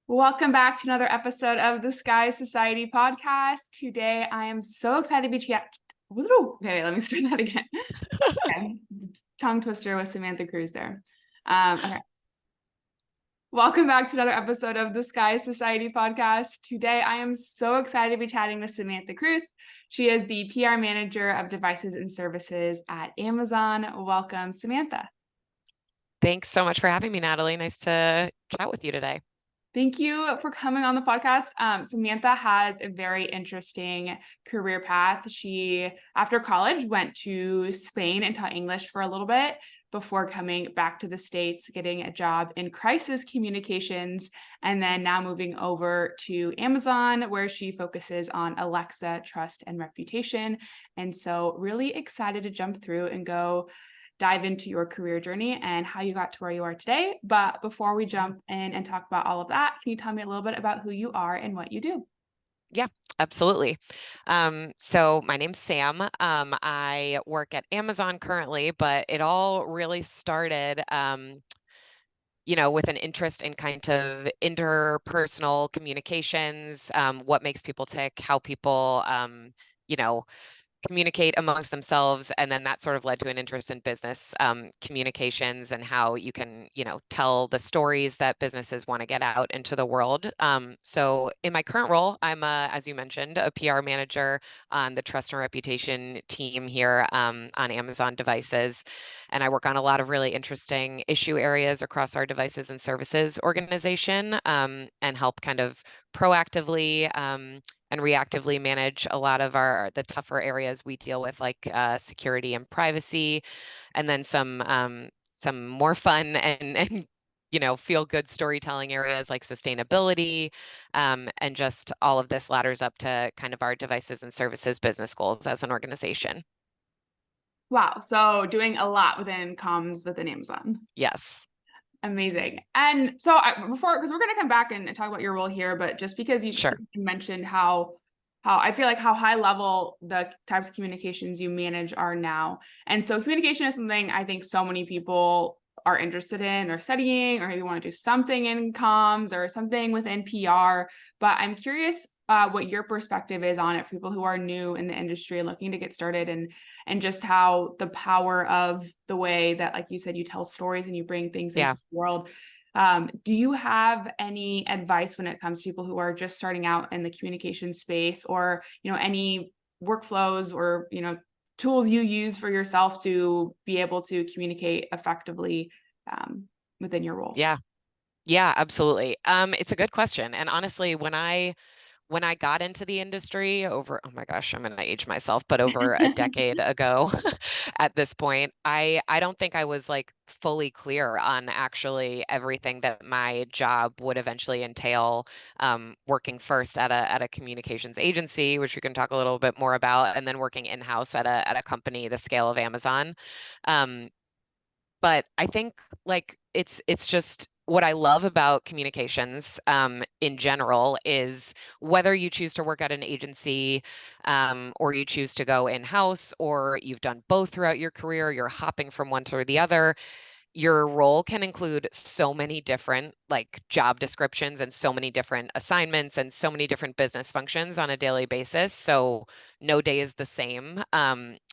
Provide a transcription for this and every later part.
Welcome back to another episode of the Sky Society podcast. Today, I am so excited to be Okay, let me start that again. Okay. Tongue twister with Samantha Kruse there. Okay. Welcome back to another episode of the Sky Society podcast. Today, I am so excited to be chatting with Samantha Kruse. She is the PR manager of devices and services at Amazon. Welcome, Samantha. Thanks so much for having me, Natalie. Nice to chat with you today. Thank you for coming on the podcast. Samantha has a very interesting career path. She, after college, went to Spain and taught English for a little bit before coming back to the States, getting a job in crisis communications, and then now moving over to Amazon, where she focuses on Alexa, trust, and reputation. And so really excited to jump through and go dive into your career journey and how you got to where you are today. But before we jump in and talk about all of that, can you tell me a little bit about who you are and what you do? Yeah, absolutely. So my name's Sam. I work at Amazon currently, but it all really started, with an interest in kind of interpersonal communications, what makes people tick, how people, you know, communicate amongst themselves, and then that sort of led to an interest in business communications and how you can tell the stories that businesses want to get out into the world. So in my current role, I'm as you mentioned, a PR manager on the trust and reputation team here on Amazon devices, and I work on a lot of really interesting issue areas across our devices and services organization, and help kind of proactively and reactively manage a lot of the tougher areas we deal with, like security and privacy, and then some more fun and feel good storytelling areas like sustainability, and just all of this ladders up to kind of our devices and services business goals as an organization. Wow. So doing a lot within comms within Amazon. Yes, Amazing. And so because we're going to come back and talk about your role here, but just because you sure. mentioned how I feel like how high level the types of communications you manage are now. And so communication is something I think so many people are interested in or studying, or maybe want to do something in comms or something within PR. But I'm curious what your perspective is on it for people who are new in the industry and looking to get started, and just how the power of the way that, like you said, you tell stories and you bring things into Yeah. the world. Do you have any advice when it comes to people who are just starting out in the communication space, or, any workflows or, tools you use for yourself to be able to communicate effectively within your role? Yeah. Yeah, absolutely. It's a good question. And honestly, when I got into the industry over, oh my gosh, I'm gonna age myself, but over a decade ago at this point, I don't think I was like fully clear on actually everything that my job would eventually entail, working first at a communications agency, which we can talk a little bit more about, and then working in-house at a company the scale of Amazon. Um, but I think like it's just what I love about communications, in general, is whether you choose to work at an agency, or you choose to go in-house, or you've done both throughout your career, you're hopping from one to the other. Your role can include so many different like job descriptions and so many different assignments and so many different business functions on a daily basis. So no day is the same.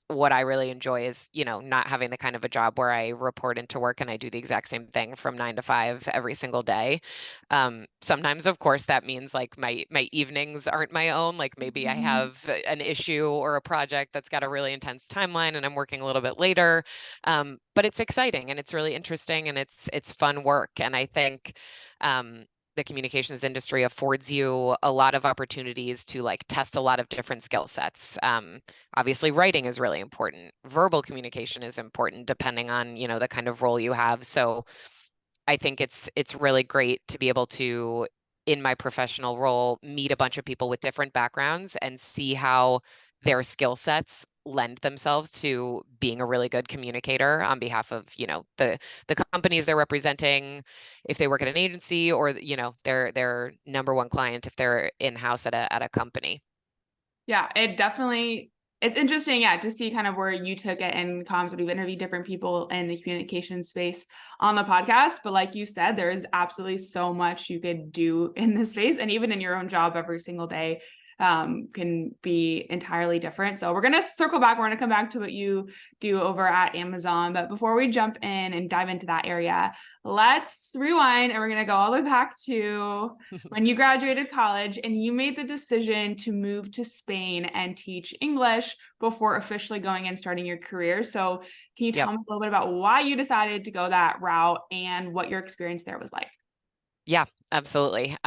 What I really enjoy is, not having the kind of a job where I report into work and I do the exact same thing from 9 to 5 every single day. Sometimes, of course, that means like my evenings aren't my own. Like maybe I have an issue or a project that's got a really intense timeline and I'm working a little bit later. But it's exciting and it's really interesting and it's fun work. And I think the communications industry affords you a lot of opportunities to like test a lot of different skill sets. Obviously, writing is really important. Verbal communication is important depending on, the kind of role you have. So I think it's really great to be able to, in my professional role, meet a bunch of people with different backgrounds and see how their skill sets lend themselves to being a really good communicator on behalf of, the companies they're representing, if they work at an agency, or, their number one client if they're in-house at a company. Yeah, it definitely It's interesting, yeah, to see kind of where you took it in comms. We've interviewed different people in the communication space on the podcast, but like you said, there is absolutely so much you could do in this space, and even in your own job every single day can be entirely different. So we're going to circle back. We're going to come back to what you do over at Amazon. But before we jump in and dive into that area, let's rewind and we're going to go all the way back to when you graduated college and you made the decision to move to Spain and teach English before officially going and starting your career. So can you tell Yep. me a little bit about why you decided to go that route and what your experience there was like? Yeah, absolutely.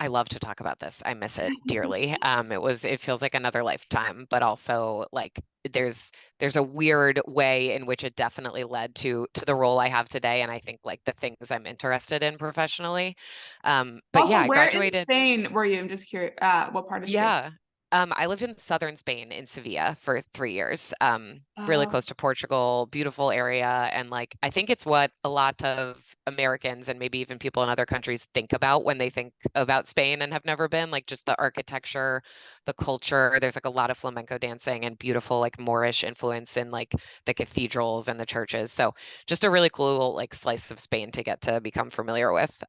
I love to talk about this. I miss it dearly. It feels like another lifetime, but also like there's a weird way in which it definitely led to the role I have today, and I think like the things I'm interested in professionally. But yeah, Also, I where in graduated. Spain were you? I'm just curious, what part of Spain? Yeah. I lived in southern Spain in Sevilla for 3 years. Really Oh, close to Portugal, beautiful area. And like, I think it's what a lot of Americans and maybe even people in other countries think about when they think about Spain and have never been, like just the architecture, the culture. There's like a lot of flamenco dancing and beautiful like Moorish influence in like the cathedrals and the churches. So just a really cool like slice of Spain to get to become familiar with,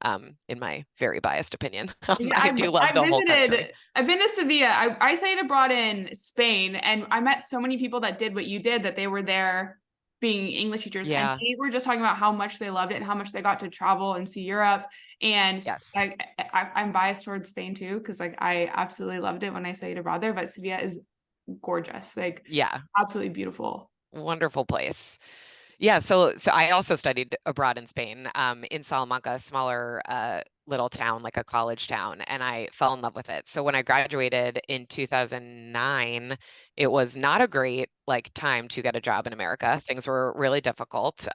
in my very biased opinion. yeah, I do love I the whole country. visited. I've been to Sevilla. I studied abroad in Spain, and I met so many people that did what you did. That they were there being English teachers, and Yeah. they were just talking about how much they loved it and how much they got to travel and see Europe. And Yes. I'm biased towards Spain too because like I absolutely loved it when I studied abroad there. But Sevilla is gorgeous, like Yeah. absolutely beautiful. Wonderful place. Yeah, so I also studied abroad in Spain, in Salamanca, a smaller little town, like a college town, and I fell in love with it. So when I graduated in 2009, it was not a great like time to get a job in America. Things were really difficult.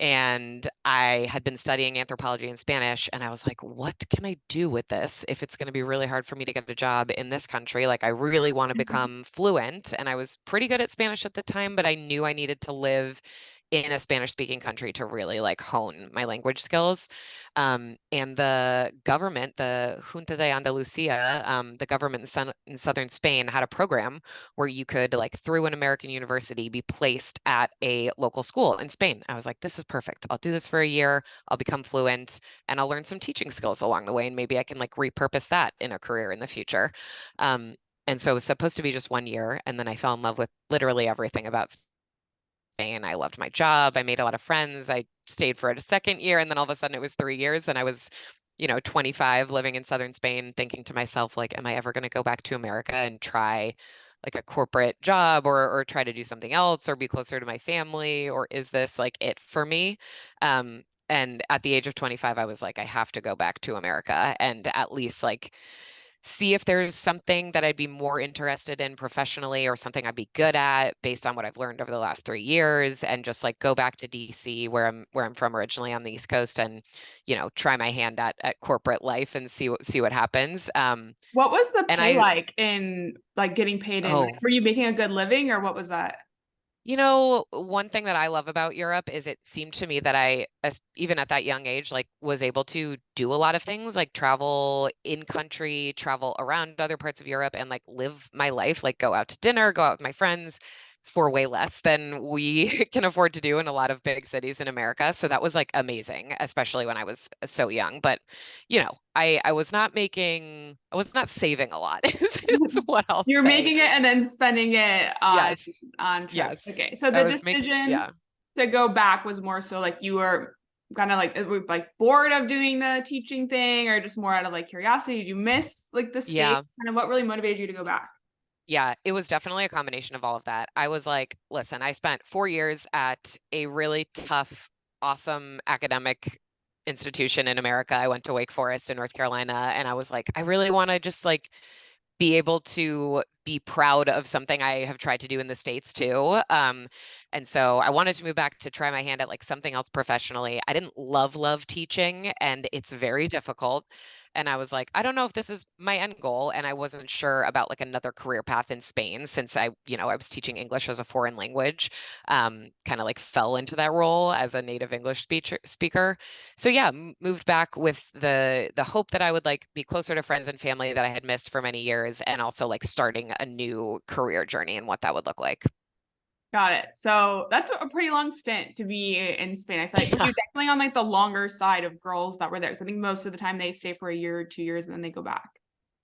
And I had been studying anthropology and Spanish, and I was like, what can I do with this if it's going to be really hard for me to get a job in this country? Like, I really want to become fluent. And I was pretty good at Spanish at the time, but I knew I needed to live in a Spanish speaking country to really like hone my language skills. And the government, the Junta de Andalucia, the government in southern Spain had a program where you could, like, through an American university, be placed at a local school in Spain. I was like, this is perfect. I'll do this for a year. I'll become fluent and I'll learn some teaching skills along the way. And maybe I can like repurpose that in a career in the future. Um, and so it was supposed to be just 1 year. And then I fell in love with literally everything about Spain. I loved my job. I made a lot of friends. I stayed for a second year. And then all of a sudden it was 3 years. And I was 25 living in southern Spain, thinking to myself, like, am I ever going to go back to America and try like a corporate job or try to do something else or be closer to my family? Or is this like it for me? And at the age of 25, I was like, I have to go back to America and at least like see if there's something that I'd be more interested in professionally or something I'd be good at based on what I've learned over the last 3 years, and just like go back to DC where I'm from originally on the East Coast, and try my hand at corporate life and see what happens. What was the And pay I like in like getting paid in? Like, oh were you making a good living or what was that? One thing that I love about Europe is it seemed to me that even at that young age, like was able to do a lot of things, like travel in country, travel around other parts of Europe, and like live my life, like go out to dinner, go out with my friends for way less than we can afford to do in a lot of big cities in America. So that was like amazing, especially when I was so young. But I was not saving a lot, is what I'll You're say. making it and then spending it Yes. on trips. Yes. Okay. So I the was making, decision yeah. to go back was more so like you were kind of like bored of doing the teaching thing or just more out of like curiosity. Did you miss like the state? Yeah. Kind of what really motivated you to go back? Yeah, it was definitely a combination of all of that. I was like, listen, I spent 4 years at a really tough, awesome academic institution in America. I went to Wake Forest in North Carolina, and I was like, I really want to just like be able to be proud of something I have tried to do in the States too. And so I wanted to move back to try my hand at like something else professionally. I didn't love teaching, and it's very difficult. And I was like, I don't know if this is my end goal. And I wasn't sure about like another career path in Spain since I was teaching English as a foreign language, kind of like fell into that role as a native English speaker. So yeah, moved back with the hope that I would like be closer to friends and family that I had missed for many years, and also like starting a new career journey and what that would look like. Got it. So that's a pretty long stint to be in Spain. I feel like, but Yeah. you're definitely on like the longer side of girls that were there. So I think most of the time they stay for a year or 2 years and then they go back.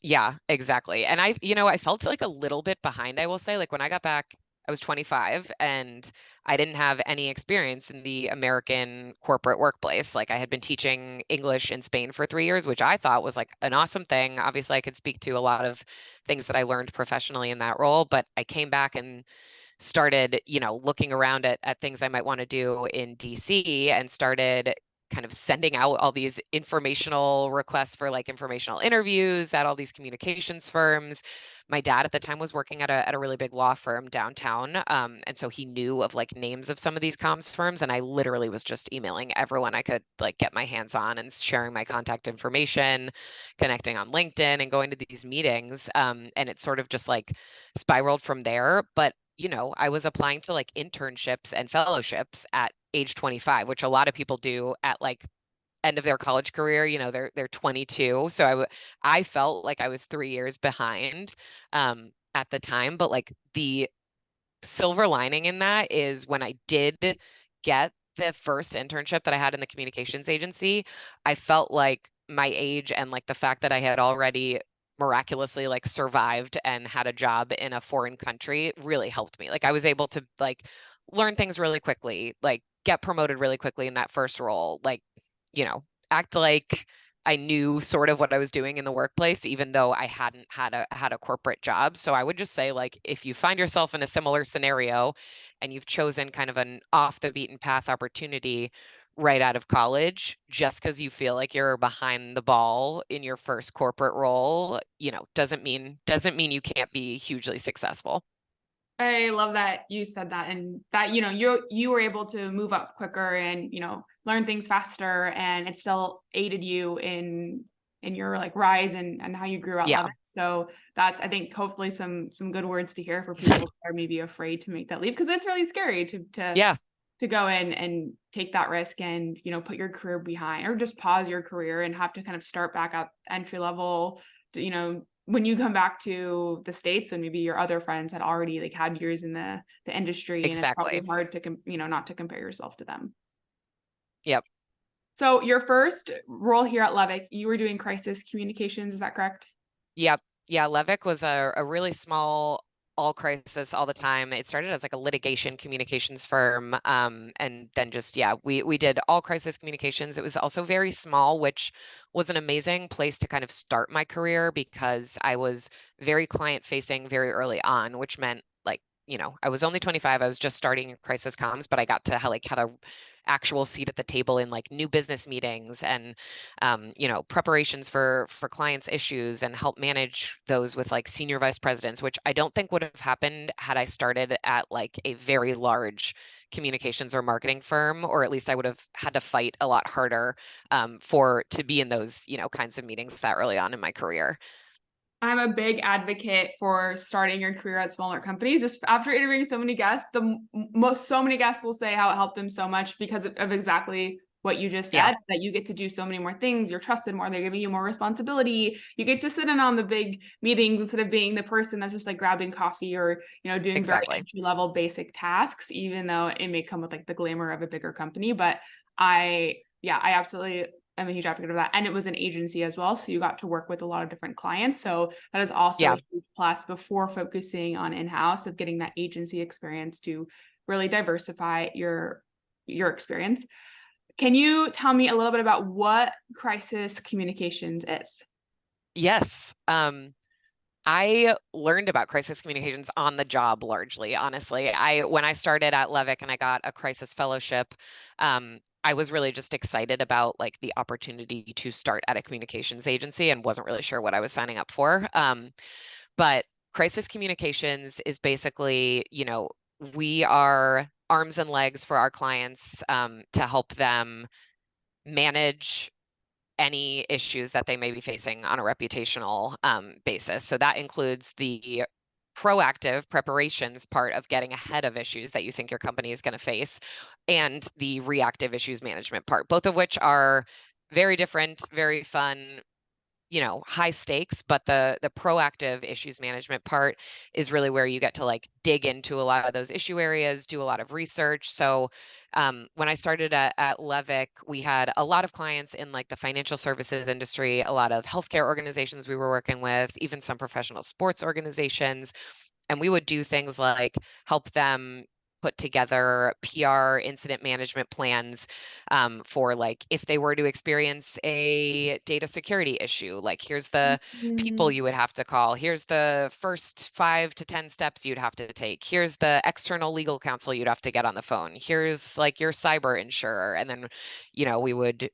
Yeah, exactly. And I felt like a little bit behind, I will say. Like when I got back, I was 25 and I didn't have any experience in the American corporate workplace. Like I had been teaching English in Spain for 3 years, which I thought was like an awesome thing. Obviously, I could speak to a lot of things that I learned professionally in that role, but I came back and started, looking around at things I might want to do in DC and started kind of sending out all these informational requests for like informational interviews at all these communications firms. My dad at the time was working at a really big law firm downtown. And so he knew of like names of some of these comms firms. And I literally was just emailing everyone I could like get my hands on and sharing my contact information, connecting on LinkedIn and going to these meetings. And it sort of just like spiraled from there. But I was applying to like internships and fellowships at age 25, which a lot of people do at like end of their college career. They're 22. So I felt like I was 3 years behind at the time. But like the silver lining in that is when I did get the first internship that I had in the communications agency, I felt like my age and like the fact that I had already miraculously like survived and had a job in a foreign country really helped me. Like I was able to like learn things really quickly, like get promoted really quickly in that first role, like, act like I knew sort of what I was doing in the workplace, even though I hadn't had a corporate job. So I would just say, like, if you find yourself in a similar scenario and you've chosen kind of an off the beaten path opportunity right out of college, just because you feel like you're behind the ball in your first corporate role, doesn't mean you can't be hugely successful. I love that you said that and that, you were able to move up quicker and, learn things faster and it still aided you in your like rise and how you grew at Yeah. Levitt. So that's I think hopefully some good words to hear for people who are maybe afraid to make that leap because it's really scary Yeah, to go in and take that risk and, put your career behind or just pause your career and have to kind of start back at entry level to, when you come back to the States and maybe your other friends had already like had years in the industry and it's probably exactly. hard to not to compare yourself to them. Yep. So your first role here at Levick, you were doing crisis communications, is that correct? Yep. Yeah, Levick was a really small all crisis all the time. It started as like a litigation communications firm. And then just, yeah, we did all crisis communications. It was also very small, which was an amazing place to kind of start my career because I was very client facing very early on, which meant like, I was only 25. I was just starting in crisis comms, but I got to like have a actual seat at the table in like new business meetings and preparations for clients' issues and help manage those with like senior vice presidents, which I don't think would have happened had I started at like a very large communications or marketing firm, or at least I would have had to fight a lot harder for to be in those, kinds of meetings that early on in my career. I'm a big advocate for starting your career at smaller companies. Just after interviewing so many guests, so many guests will say how it helped them so much because of exactly what you just Yeah, said, that you get to do so many more things. You're trusted more. They're giving you more responsibility. You get to sit in on the big meetings instead of being the person that's just like grabbing coffee or, doing very exactly. entry level basic tasks, even though it may come with like the glamour of a bigger company. But yeah, I absolutely I'm a huge advocate of that. And it was an agency as well. So you got to work with a lot of different clients. So that is also a Yeah. huge plus before focusing on in-house of getting that agency experience to really diversify your experience. Can you tell me a little bit about what crisis communications is? Yes. I learned about crisis communications on the job largely, honestly. When I started at Levick and I got a crisis fellowship, I was really just excited about like the opportunity to start at a communications agency and wasn't really sure what I was signing up for. But crisis communications is basically, we are arms and legs for our clients to help them manage any issues that they may be facing on a reputational basis. So that includes the proactive preparations part of getting ahead of issues that you think your company is going to face, and the reactive issues management part, both of which are very different, very fun, high stakes, but the proactive issues management part is really where you get to like dig into a lot of those issue areas, do a lot of research. So when I started at Levick, we had a lot of clients in like the financial services industry, a lot of healthcare organizations we were working with, even some professional sports organizations. And we would do things like help them put together PR incident management plans for like if they were to experience a data security issue, like here's the people Mm. you would have to call, here's the first 5 to 10 steps you'd have to take, here's the external legal counsel you'd have to get on the phone, here's like your cyber insurer. And then, we would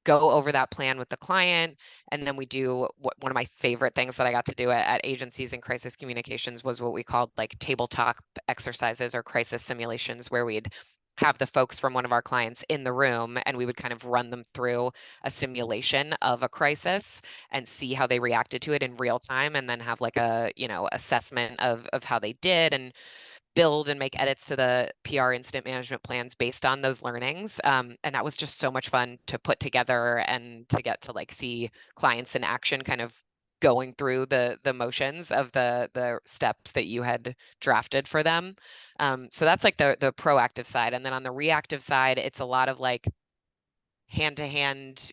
go over that plan with the client. And then we do one of my favorite things that I got to do at agencies in crisis communications was what we called like tabletop exercises or crisis simulations, where we'd have the folks from one of our clients in the room and we would kind of run them through a simulation of a crisis and see how they reacted to it in real time, and then have like a, assessment of how they did, and build and make edits to the PR incident management plans based on those learnings. And that was just so much fun to put together and to get to like see clients in action, kind of going through the motions of the steps that you had drafted for them. So that's like the proactive side. And then on the reactive side, it's a lot of like hand to hand,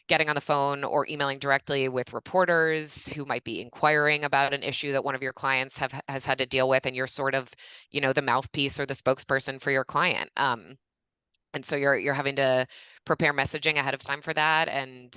getting on the phone or emailing directly with reporters who might be inquiring about an issue that one of your clients has had to deal with, and you're sort of, the mouthpiece or the spokesperson for your client. And so you're having to prepare messaging ahead of time for that, and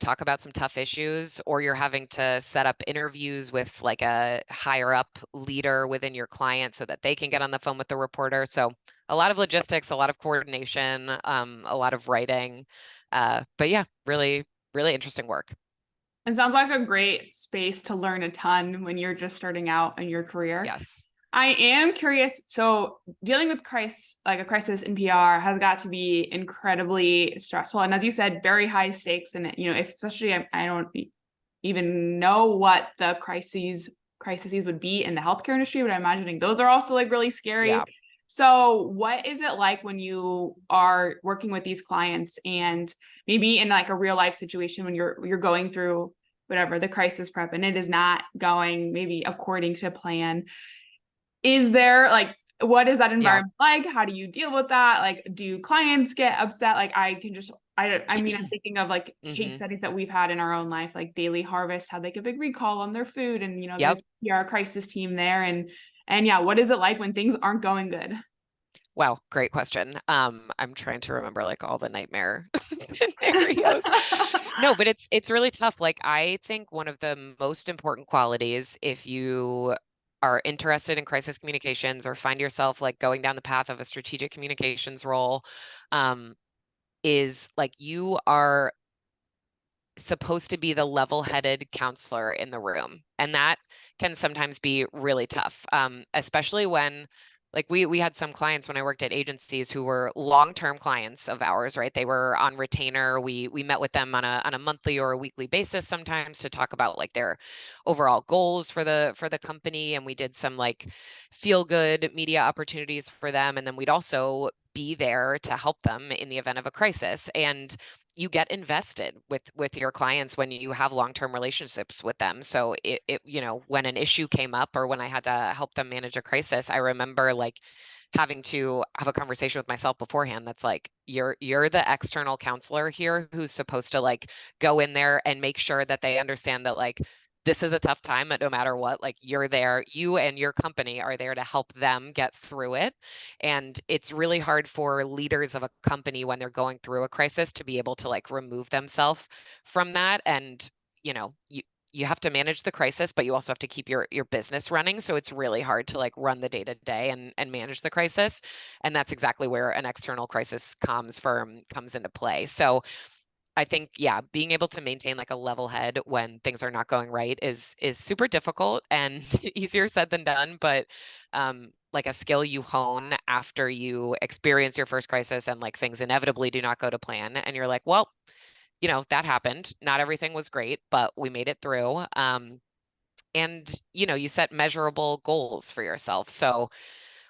talk about some tough issues, or you're having to set up interviews with like a higher up leader within your client so that they can get on the phone with the reporter. So a lot of logistics, a lot of coordination, a lot of writing. But yeah, really, really interesting work. It sounds like a great space to learn a ton when you're just starting out in your career. Yes. I am curious. So dealing with like a crisis in PR has got to be incredibly stressful. And as you said, very high stakes. And, if especially I don't even know what the crises would be in the healthcare industry, but I'm imagining those are also like really scary. Yeah. So what is it like when you are working with these clients and maybe in like a real life situation when you're going through whatever the crisis prep and it is not going maybe according to plan? Is there like, what is that Yeah. environment like? How do you deal with that? Like, do clients get upset? Like, I mean, I'm thinking of like case Hmm. studies that we've had in our own life, like Daily Harvest had like a big recall on their food, and Yep. there's PR crisis team there, and yeah, what is it like when things aren't going good? Wow, great question. I'm trying to remember like all the nightmare scenarios. No, but it's really tough. Like I think one of the most important qualities, if you are interested in crisis communications or find yourself like going down the path of a strategic communications role, um, is like you are supposed to be the level-headed counselor in the room, and that can sometimes be really tough, especially when like we had some clients when I worked at agencies who were long-term clients of ours, right? They were on retainer. We met with them on a monthly or a weekly basis sometimes to talk about like their overall goals for the company, and we did some like feel good media opportunities for them, and then we'd also be there to help them in the event of a crisis. And you get invested with your clients when you have long-term relationships with them. So when an issue came up or when I had to help them manage a crisis, I remember like having to have a conversation with myself beforehand that's like you're the external counselor here who's supposed to like go in there and make sure that they understand that like this is a tough time, but no matter what, like you're there, you and your company are there to help them get through it. And it's really hard for leaders of a company when they're going through a crisis to be able to like remove themselves from that. And you have to manage the crisis, but you also have to keep your business running. So it's really hard to like run the day to day and manage the crisis. And that's exactly where an external crisis comms firm comes into play. So I think, yeah, being able to maintain like a level head when things are not going right is super difficult and easier said than done, but like a skill you hone after you experience your first crisis and like things inevitably do not go to plan. And you're like, well, you know, that happened. Not everything was great, but we made it through. And, you know, you set measurable goals for yourself. So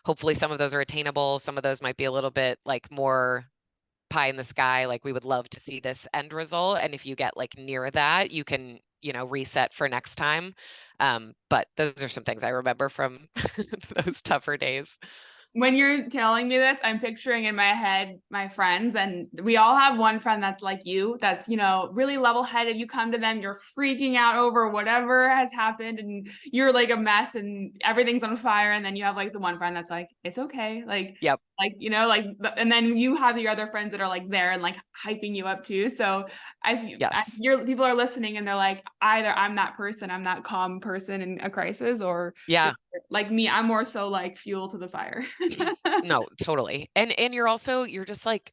hopefully some of those are attainable. Some of those might be a little bit like more pie in the sky. Like we would love to see this end result. And if you get like near that, you can, you know, reset for next time. But those are some things I remember from those tougher days. When you're telling me this, I'm picturing in my head my friends, and we all have one friend that's like you, that's, you know, really level-headed. You come to them, you're freaking out over whatever has happened, and you're like a mess and everything's on fire. And then you have like the one friend that's like, it's okay. Yep. You know, and then you have your other friends that are like there and like hyping you up too. So Yes. your people are listening and they're like, either I'm that person, I'm that calm person in a crisis, or Yeah. like me, I'm more so like fuel to the fire. No, totally. And you're just like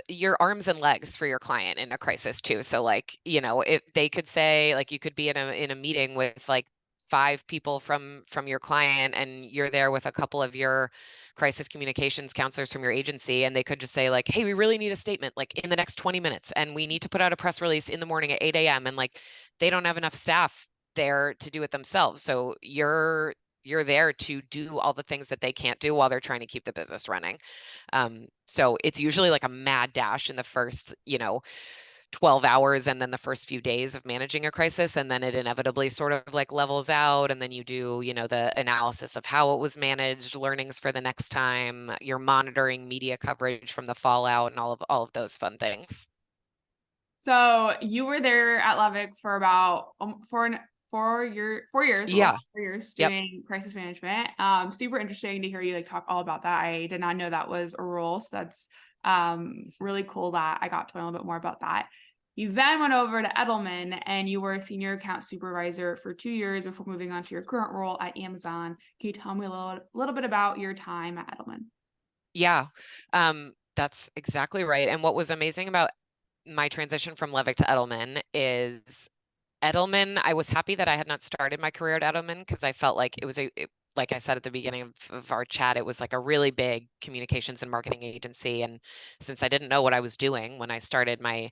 your arms and legs for your client in a crisis too. So like, you know, if they could say like you could be in a meeting with like five people from your client and you're there with a couple of your crisis communications counselors from your agency and they could just say like, hey, we really need a statement like in the next 20 minutes and we need to put out a press release in the morning at 8 a.m. and like they don't have enough staff there to do it themselves. So you're there to do all the things that they can't do while they're trying to keep the business running. So it's usually like a mad dash in the first, you know, 12 hours and then the first few days of managing a crisis. And then it inevitably sort of like levels out. And then you do, you know, the analysis of how it was managed, learnings for the next time, you're monitoring media coverage from the fallout and all of those fun things. So you were there at Levick for about 4 years, a little Yeah. over 4 years Yep. doing crisis management. Super interesting to hear you like talk all about that. I did not know that was a role. So that's really cool that I got to learn a little bit more about that. You then went over to Edelman and you were a senior account supervisor for 2 years before moving on to your current role at Amazon. Can you tell me a little bit about your time at Edelman? Yeah. That's exactly right. And what was amazing about my transition from Levick to Edelman is Edelman, I was happy that I had not started my career at Edelman because I felt like like I said at the beginning of our chat, it was like a really big communications and marketing agency. And since I didn't know what I was doing when I started my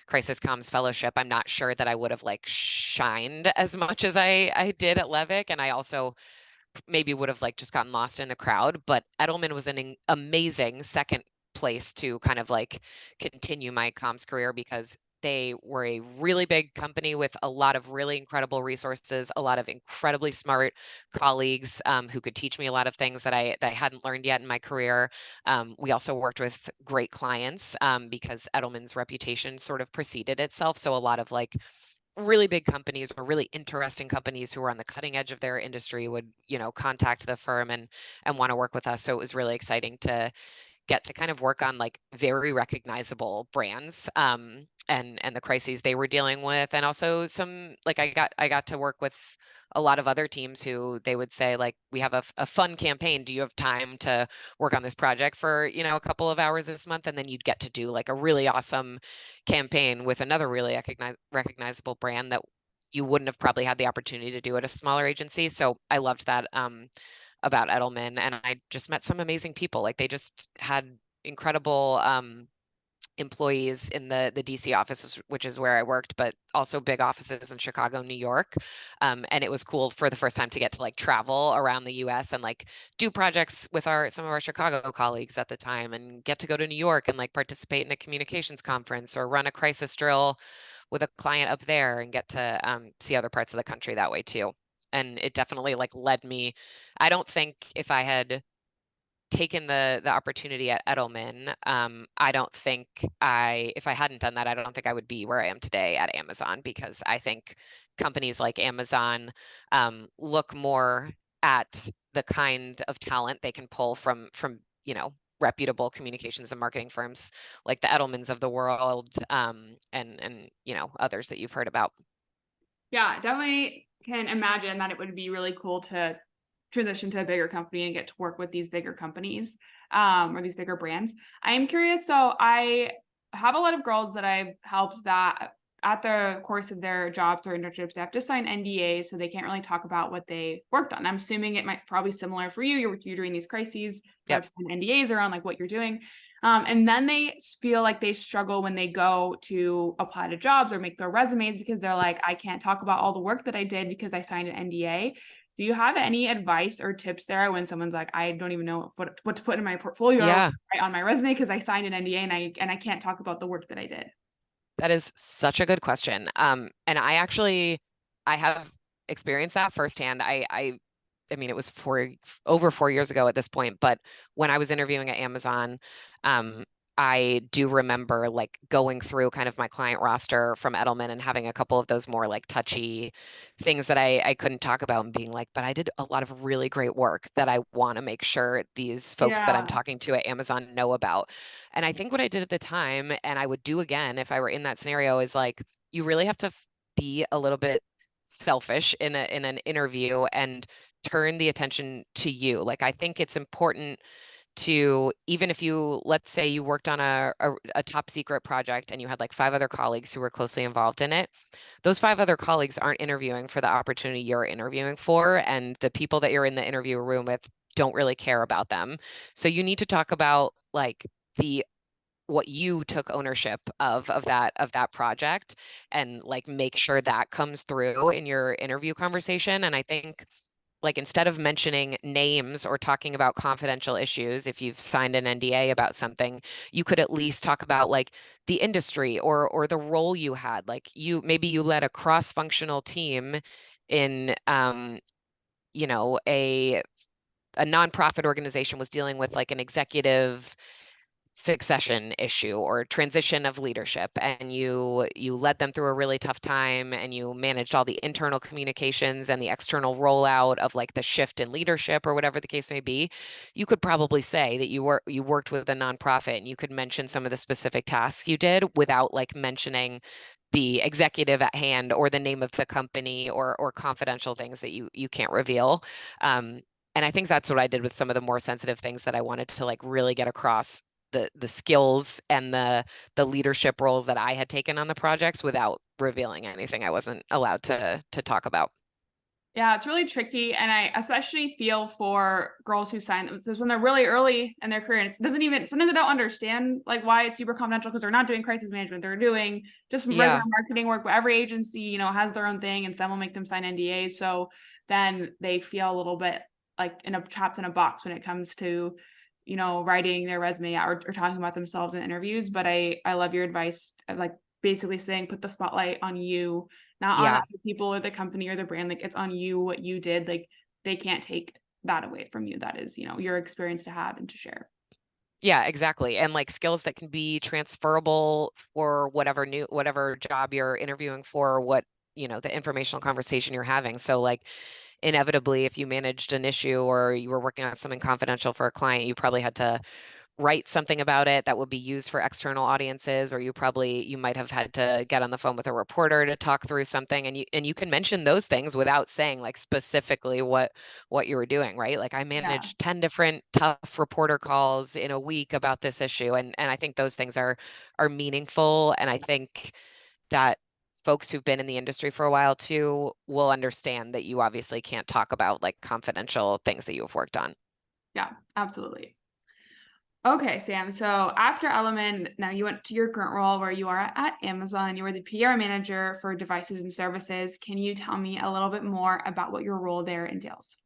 crisis comms fellowship, I'm not sure that I would have like shined as much as I did at Levick. And I also maybe would have like just gotten lost in the crowd. But Edelman was an amazing second place to kind of like continue my comms career because they were a really big company with a lot of really incredible resources, a lot of incredibly smart colleagues who could teach me a lot of things that I hadn't learned yet in my career. We also worked with great clients because Edelman's reputation sort of preceded itself. So a lot of like really big companies or really interesting companies who were on the cutting edge of their industry would, you know, contact the firm and want to work with us. So it was really exciting to get to kind of work on like very recognizable brands and the crises they were dealing with and also some like I got to work with a lot of other teams who they would say like we have a fun campaign, do you have time to work on this project for, you know, a couple of hours this month, and then you'd get to do like a really awesome campaign with another really recognizable brand that you wouldn't have probably had the opportunity to do at a smaller agency. So I loved that about Edelman, and I just met some amazing people. Like they just had incredible employees in the DC offices, which is where I worked, but also big offices in Chicago, New York. And it was cool for the first time to get to like travel around the US and like do projects with some of our Chicago colleagues at the time and get to go to New York and like participate in a communications conference or run a crisis drill with a client up there and get to see other parts of the country that way too. And it definitely like led me. I don't think if I had taken the opportunity at Edelman, I don't think if I hadn't done that, I don't think I would be where I am today at Amazon because I think companies like Amazon look more at the kind of talent they can pull from you know reputable communications and marketing firms like the Edelmans of the world and you know others that you've heard about. Yeah, definitely can imagine that it would be really cool to transition to a bigger company and get to work with these bigger companies, or these bigger brands. I am curious. So I have a lot of girls that I've helped that at the course of their jobs or internships, they have to sign NDAs, so they can't really talk about what they worked on. I'm assuming it might probably similar for you. You're doing these crises, you Yep. have to sign NDAs around like what you're doing. And then they feel like they struggle when they go to apply to jobs or make their resumes because they're like, I can't talk about all the work that I did because I signed an NDA. Do you have any advice or tips there when someone's like, I don't even know what to put in my portfolio or Yeah, write on my resume because I signed an NDA and I can't talk about the work that I did? that is such a good question. And I have experienced that firsthand. I mean, it was over 4 years ago at this point, but when I was interviewing at Amazon, um, I do remember like going through kind of my client roster from Edelman and having a couple of those more like touchy things that I couldn't talk about and being like, but I did a lot of really great work that I want to make sure these folks that I'm Yeah. talking to at Amazon know about. And I think what I did at the time, and I would do again if I were in that scenario, is like you really have to be a little bit selfish in an interview and turn the attention to you. Like I think it's important to, even if you, let's say you worked on a top secret project and you had like five other colleagues who were closely involved in it, those five other colleagues aren't interviewing for the opportunity you're interviewing for, and the people that you're in the interview room with don't really care about them. So you need to talk about like the what you took ownership of that project and like make sure that comes through in your interview conversation. And I think like instead of mentioning names or talking about confidential issues, if you've signed an NDA about something, you could at least talk about like the industry or the role you had. Like maybe you led a cross-functional team in you know, a nonprofit organization was dealing with like an executive succession issue or transition of leadership, and you led them through a really tough time and you managed all the internal communications and the external rollout of like the shift in leadership or whatever the case may be. You could probably say that you worked with a nonprofit, and you could mention some of the specific tasks you did without like mentioning the executive at hand or the name of the company or confidential things that you can't reveal. um, and I think that's what I did with some of the more sensitive things that I wanted to like really get across the skills and the leadership roles that I had taken on the projects without revealing anything I wasn't allowed to talk about. Yeah, it's really tricky. And I especially feel for girls who sign this when they're really early in their career. And it doesn't even, sometimes they don't understand like why it's super confidential because they're not doing crisis management. They're doing just regular Yeah, marketing work. But every agency, has their own thing and some will make them sign NDAs. So then they feel a little bit like trapped in a box when it comes to, writing their resume out or talking about themselves in interviews. But I love your advice of like basically saying put the spotlight on you, not on yeah. other people or the company or the brand. Like it's on you, what you did. Like they can't take that away from you. That is, your experience to have and to share. Yeah, exactly. And like skills that can be transferable for whatever job you're interviewing for, the informational conversation you're having. So like inevitably, if you managed an issue or you were working on something confidential for a client, you probably had to write something about it that would be used for external audiences, or you might have had to get on the phone with a reporter to talk through something, and you can mention those things without saying like specifically what you were doing, right? Like I Yeah. managed 10 different tough reporter calls in a week about this issue, and I think those things are meaningful, and I think that folks who've been in the industry for a while too will understand that you obviously can't talk about like confidential things that you have worked on. Yeah, absolutely. Okay, Sam. So after Element, now you went to your current role where you are at Amazon. You were the PR manager for devices and services. Can you tell me a little bit more about what your role there entails?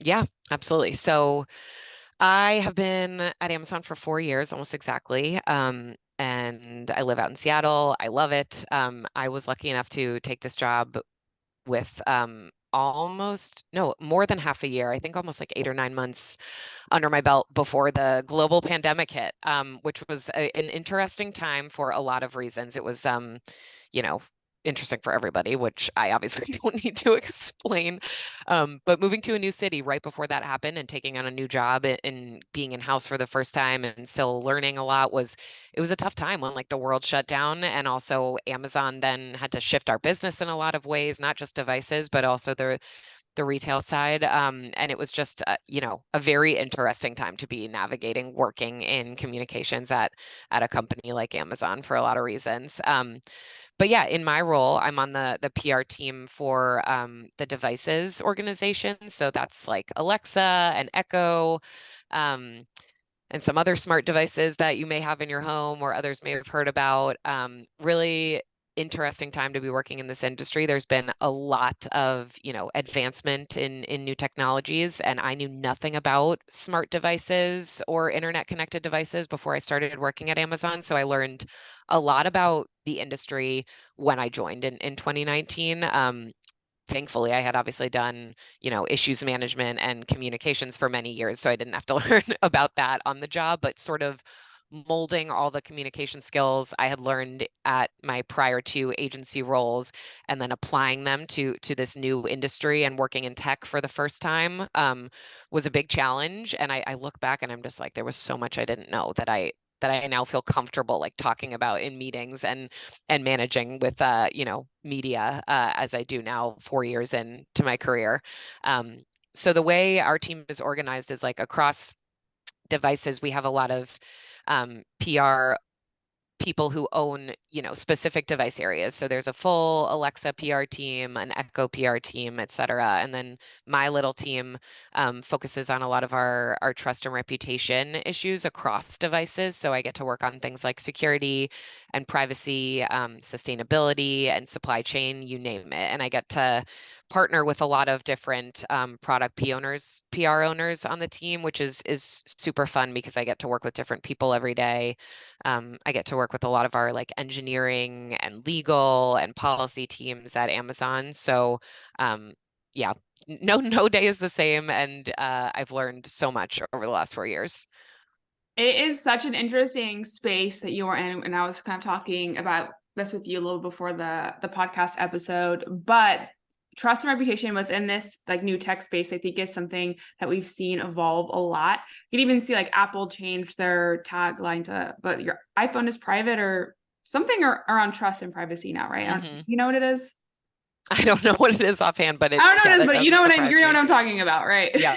Yeah, absolutely. So I have been at Amazon for 4 years, almost exactly. And I live out in Seattle. I love it. I was lucky enough to take this job with almost, no, more than half a year. I think almost like 8 or 9 months under my belt before the global pandemic hit, which was an interesting time for a lot of reasons. It was, you know, interesting for everybody, which I obviously don't need to explain. But moving to a new city right before that happened and taking on a new job and being in house for the first time and still learning a lot it was a tough time when like the world shut down, and also Amazon then had to shift our business in a lot of ways, not just devices, but also the retail side. And it was just, a very interesting time to be navigating working in communications at a company like Amazon for a lot of reasons. But yeah, in my role, I'm on the PR team for the devices organization. So that's like Alexa and Echo. Um, and some other smart devices that you may have in your home or others may have heard about. Really interesting time to be working in this industry. There's been a lot of, advancement in new technologies, and I knew nothing about smart devices or internet connected devices before I started working at Amazon. So I learned a lot about the industry when I joined in 2019. Thankfully, I had obviously done, issues management and communications for many years, so I didn't have to learn about that on the job, but sort of molding all the communication skills I had learned at my prior two agency roles and then applying them to this new industry and working in tech for the first time was a big challenge. And I look back and I'm just like, there was so much I didn't know that I now feel comfortable like talking about in meetings and managing with media as I do now 4 years into my career. Um, so the way our team is organized is like across devices, we have a lot of PR people who own, specific device areas. So there's a full Alexa PR team, an Echo PR team, et cetera. And then my little team focuses on a lot of our trust and reputation issues across devices. So I get to work on things like security and privacy, sustainability and supply chain, you name it. And I get to partner with a lot of different product PR owners on the team, which is super fun because I get to work with different people every day. I get to work with a lot of our like engineering and legal and policy teams at Amazon. So yeah, no day is the same, and I've learned so much over the last 4 years. It is such an interesting space that you are in, and I was kind of talking about this with you a little before the podcast episode. But trust and reputation within this like new tech space, I think, is something that we've seen evolve a lot. You can even see like Apple change their tagline to "but your iPhone is private" or something around trust and privacy now, right? Hmm. You know what it is? I don't know what it is offhand, but I don't know yeah, what it is, that but you doesn't know surprise you know what me. I'm talking about, right? Yeah.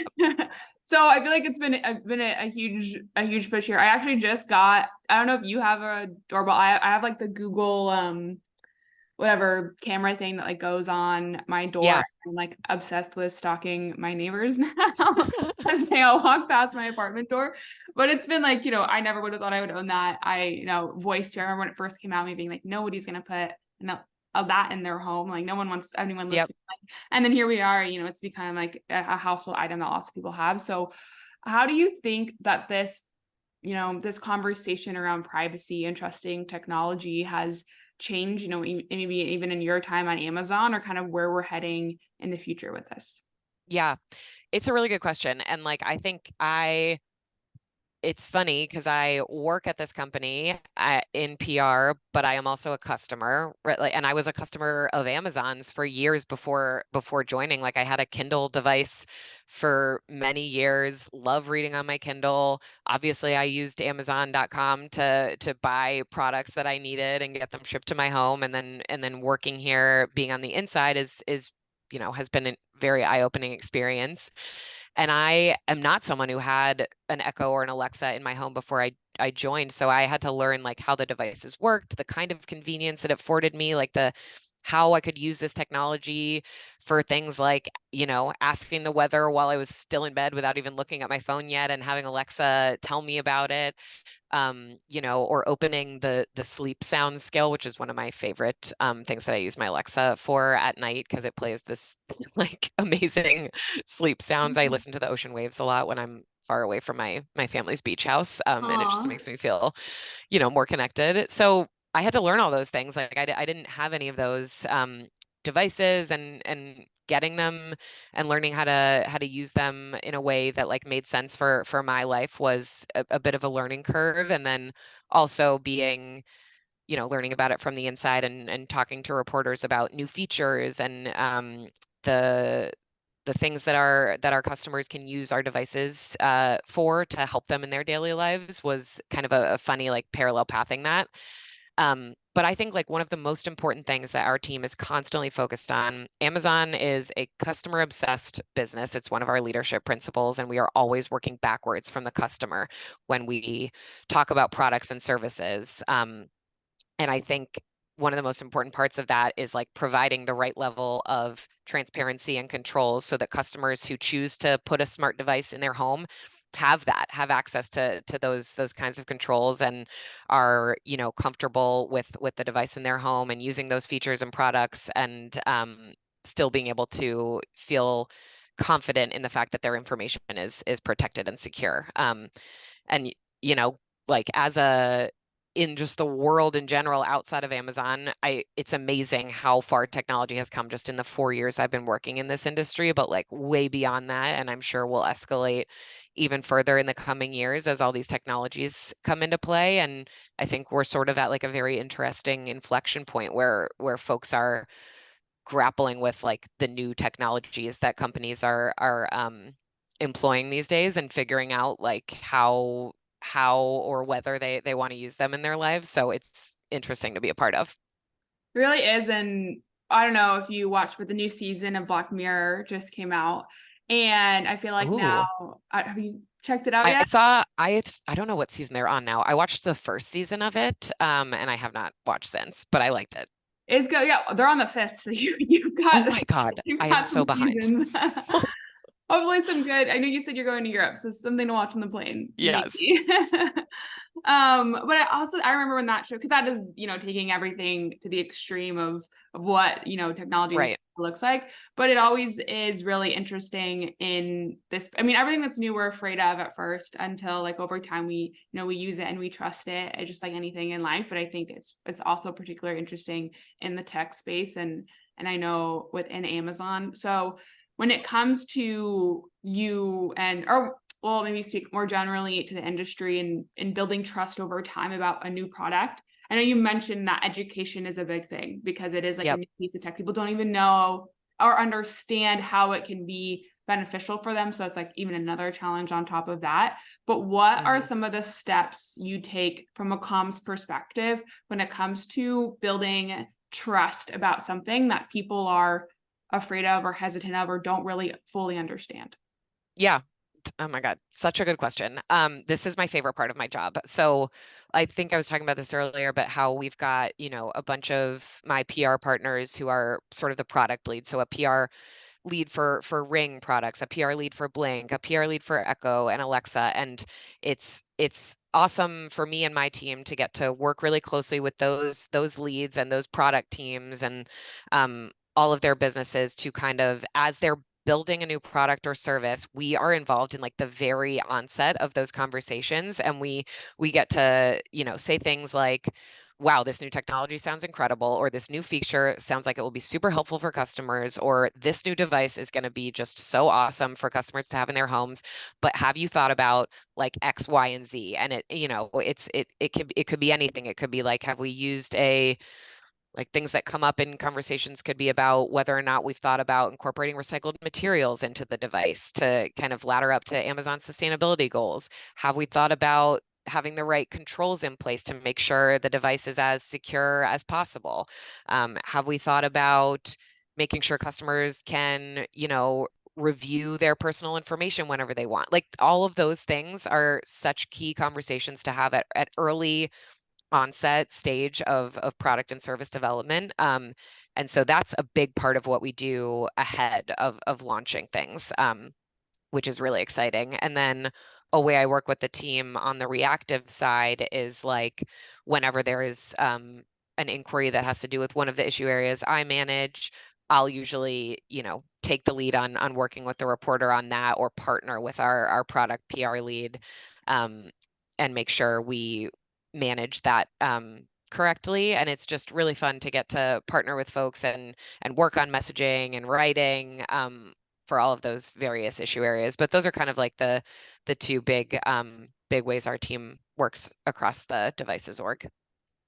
So I feel like it's been a huge push here. I actually just got, I don't know if you have a doorbell. I have like the Google whatever camera thing that like goes on my door. Yeah. I'm like obsessed with stalking my neighbors now as they all walk past my apartment door. But it's been like, I never would have thought I would own that. Voiced, I remember when it first came out, me being like, nobody's gonna put no of that in their home. Like no one wants anyone Yep. listening. And then here we are, it's become like a household item that lots of people have. So how do you think that this conversation around privacy and trusting technology has changed, maybe even in your time on Amazon, or kind of where we're heading in the future with this? Yeah. It's a really good question. And like I think it's funny because I work at this company in PR, but I am also a customer, right? Like, and I was a customer of Amazon's for years before joining. Like, I had a Kindle device for many years. Love reading on my Kindle. Obviously, I used Amazon.com to buy products that I needed and get them shipped to my home. And then working here, being on the inside is has been a very eye-opening experience. And I am not someone who had an Echo or an Alexa in my home before I joined. So I had to learn like how the devices worked, the kind of convenience that it afforded me, like the how I could use this technology for things like, asking the weather while I was still in bed without even looking at my phone yet and having Alexa tell me about it. Or opening the sleep sound skill, which is one of my favorite things that I use my Alexa for at night because it plays this like amazing sleep sounds. I listen to the ocean waves a lot when I'm far away from my family's beach house, and it just Aw. makes me feel, more connected. So I had to learn all those things. Like I didn't have any of those devices and getting them and learning how to use them in a way that like made sense for my life was a bit of a learning curve. And then also being, learning about it from the inside and talking to reporters about new features and the the things that our customers can use our devices for to help them in their daily lives was kind of a funny like parallel pathing that. But I think like one of the most important things that our team is constantly focused on, Amazon is a customer obsessed business. It's one of our leadership principles, and we are always working backwards from the customer when we talk about products and services. And I think one of the most important parts of that is like providing the right level of transparency and controls so that customers who choose to put a smart device in their home have access to those kinds of controls and are, comfortable with the device in their home and using those features and products, and still being able to feel confident in the fact that their information is protected and secure. And like as a in just the world in general outside of Amazon, it's amazing how far technology has come just in the 4 years I've been working in this industry, but like way beyond that, and I'm sure will escalate even further in the coming years as all these technologies come into play. And I think we're sort of at like a very interesting inflection point where folks are grappling with like the new technologies that companies are employing these days, and figuring out like how or whether they want to use them in their lives. So it's interesting to be a part of. It really is. And I don't know if you watched, but the new season of Black Mirror just came out. And I feel like Ooh. now, have you checked it out I yet? saw I don't know what season they're on now. I watched the first season of it, and I have not watched since, but I liked it. It's good. Yeah, they're on the fifth, so you've Oh got my God, you've I am got so some behind. seasons. Hopefully some good. I know you said you're going to Europe, so something to watch on the plane, Yes. maybe. But I remember when that show, because that is, taking everything to the extreme of what, technology in the Right. future looks like. But it always is really interesting in this. I mean, everything that's new we're afraid of at first, until like over time we use it and we trust it. It's just like anything in life. But I think it's also particularly interesting in the tech space, and I know within Amazon. So when it comes to you and, or well, maybe speak more generally to the industry and building trust over time about a new product. I know you mentioned that education is a big thing because it is like a Yep. new piece of tech. People don't even know or understand how it can be beneficial for them. So it's like even another challenge on top of that. But what are Mhm. some of the steps you take from a comms perspective when it comes to building trust about something that people are afraid of or hesitant of or don't really fully understand? Yeah. Oh my God, such a good question. This is my favorite part of my job. So I think I was talking about this earlier, but how we've got, a bunch of my PR partners who are sort of the product lead. So a PR lead for Ring products, a PR lead for Blink, a PR lead for Echo and Alexa. And it's awesome for me and my team to get to work really closely with those leads and those product teams, and all of their businesses, to kind of, as they're building a new product or service, we are involved in like the very onset of those conversations, and we get to, say things like, wow, this new technology sounds incredible, or this new feature sounds like it will be super helpful for customers, or this new device is going to be just so awesome for customers to have in their homes. But have you thought about like X, Y, and Z? And it could be anything. It could be like, have we used a like things that come up in conversations could be about whether or not we've thought about incorporating recycled materials into the device to kind of ladder up to Amazon's sustainability goals. Have we thought about having the right controls in place to make sure the device is as secure as possible? Have we thought about making sure customers can, review their personal information whenever they want? Like all of those things are such key conversations to have at early onset stage of product and service development. And so that's a big part of what we do ahead of launching things, which is really exciting. And then a way I work with the team on the reactive side is like whenever there is an inquiry that has to do with one of the issue areas I manage, I'll usually, take the lead on working with the reporter on that, or partner with our product PR lead, um, and make sure we manage that correctly. And it's just really fun to get to partner with folks and work on messaging and writing, for all of those various issue areas. But those are kind of like the two big ways our team works across the devices org.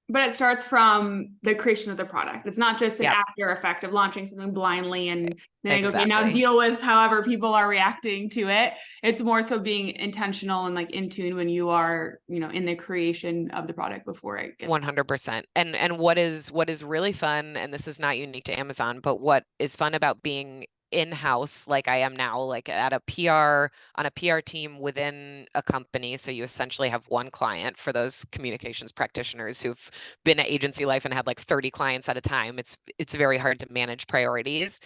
But it starts from the creation of the product. It's not just an Yep, after effect of launching something blindly and then like, okay, now exactly. deal with however people are reacting to it. It's more so being intentional and like in tune when you are, in the creation of the product before it gets. 100%. And what is really fun, and this is not unique to Amazon, but what is fun about being in-house like I am now, like at a PR on a PR team within a company. So you essentially have one client for those communications practitioners who've been at agency life and had like 30 clients at a time. It's very hard to manage priorities.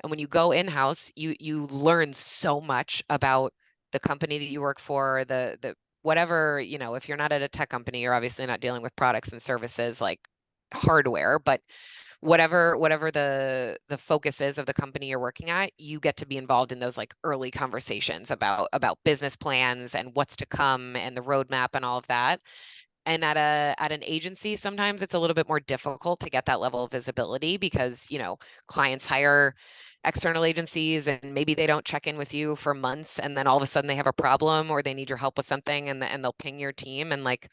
And when you go in-house, you learn so much about the company that you work for, the whatever, you know, if you're not at a tech company, you're obviously not dealing with products and services like hardware, but whatever the focus is of the company you're working at, you get to be involved in those like early conversations about business plans and what's to come and the roadmap and all of that. And at an agency, sometimes it's a little bit more difficult to get that level of visibility because, you know, clients hire external agencies and maybe they don't check in with you for months, and then all of a sudden they have a problem or they need your help with something, and they'll ping your team. And like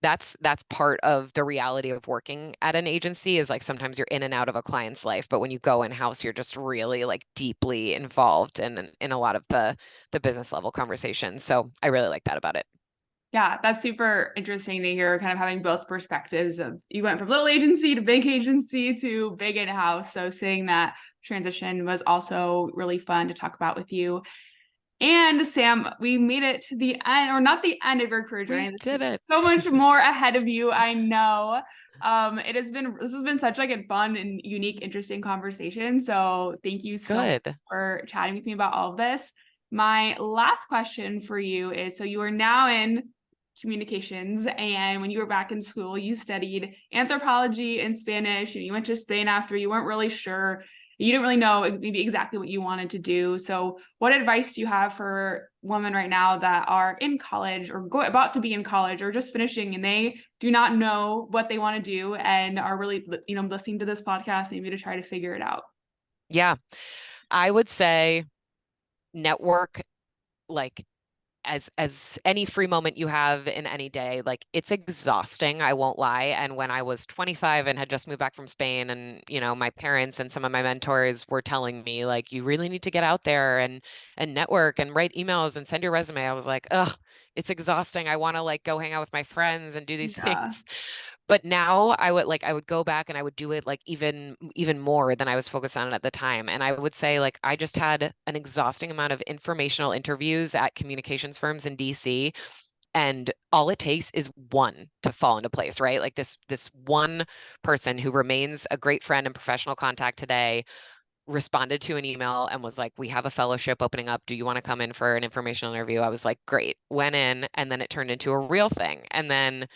that's part of the reality of working at an agency, is like sometimes you're in and out of a client's life, but when you go in-house, you're just really like deeply involved in a lot of the business level conversations. So I really like that about it. Yeah, that's super interesting to hear, kind of having both perspectives of you went from little agency to big agency to big in-house. So seeing that transition was also really fun to talk about with you. And Sam, we made it to the end, or not the end of your career We journey. did it. So much more ahead of you, I know. This has been such like a fun and unique, interesting conversation. So thank you so much Good. for chatting with me about all of this. My last question for you is, so you are now in communications, and when you were back in school, you studied anthropology and Spanish, and you went to Spain after. You weren't really sure, you didn't really know maybe exactly what you wanted to do. So what advice do you have for women right now that are in college or about to be in college or just finishing, and they do not know what they want to do and are really, you know, listening to this podcast maybe to try to figure it out? Yeah, I would say network, like as any free moment you have in any day. Like it's exhausting, I won't lie. And when I was 25 and had just moved back from Spain, and you know, my parents and some of my mentors were telling me like, you really need to get out there and network and write emails and send your resume, I was like, ugh, it's exhausting. I want to like go hang out with my friends and do these Yeah. things. But now I would go back and I would do it like even more than I was focused on it at the time. And I would say like I just had an exhausting amount of informational interviews at communications firms in DC, and all it takes is one to fall into place, right? Like this one person who remains a great friend and professional contact today responded to an email and was like, we have a fellowship opening up, do you want to come in for an informational interview? I was like, great. Went in, and then it turned into a real thing. And then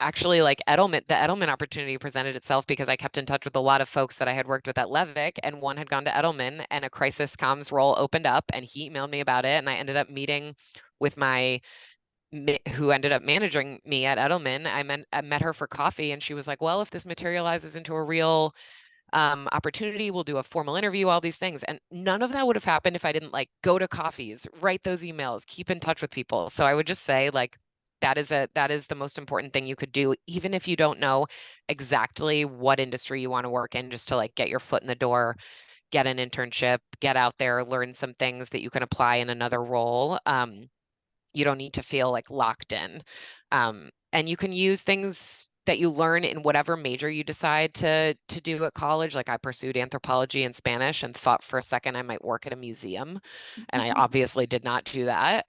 actually, like the Edelman opportunity presented itself because I kept in touch with a lot of folks that I had worked with at Levick, and one had gone to Edelman, and a crisis comms role opened up, and he emailed me about it, and I ended up meeting with my who ended up managing me at Edelman. I met her for coffee, and she was like, well, if this materializes into a real opportunity, we'll do a formal interview, all these things. And none of that would have happened if I didn't like go to coffees, write those emails, keep in touch with people. So I would just say like that is the most important thing you could do, even if you don't know exactly what industry you want to work in, just to like get your foot in the door, get an internship, get out there, learn some things that you can apply in another role. You don't need to feel like locked in. And you can use things that you learn in whatever major you decide to do at college. Like I pursued anthropology and Spanish and thought for a second I might work at a museum. And I obviously did not do that.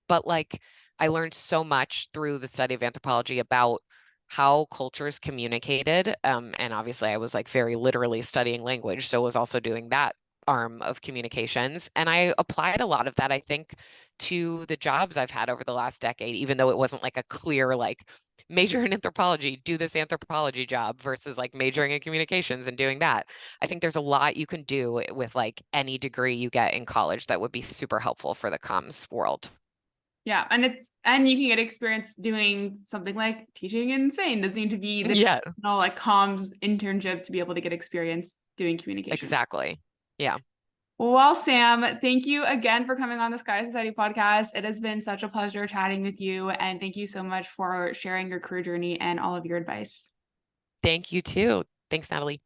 But like I learned so much through the study of anthropology about how cultures communicated. And obviously I was like very literally studying language, so was also doing that arm of communications. And I applied a lot of that, I think, to the jobs I've had over the last decade, even though it wasn't like a clear, like, major in anthropology, do this anthropology job versus like majoring in communications and doing that. I think there's a lot you can do with like any degree you get in college that would be super helpful for the comms world. Yeah, and you can get experience doing something like teaching in Spain. Doesn't need to be the Yeah, traditional like comms internship to be able to get experience doing communication. exactly. Yeah. Well, Sam, thank you again for coming on the Sky Society podcast. It has been such a pleasure chatting with you, and thank you so much for sharing your career journey and all of your advice. Thank you too. Thanks, Natalie.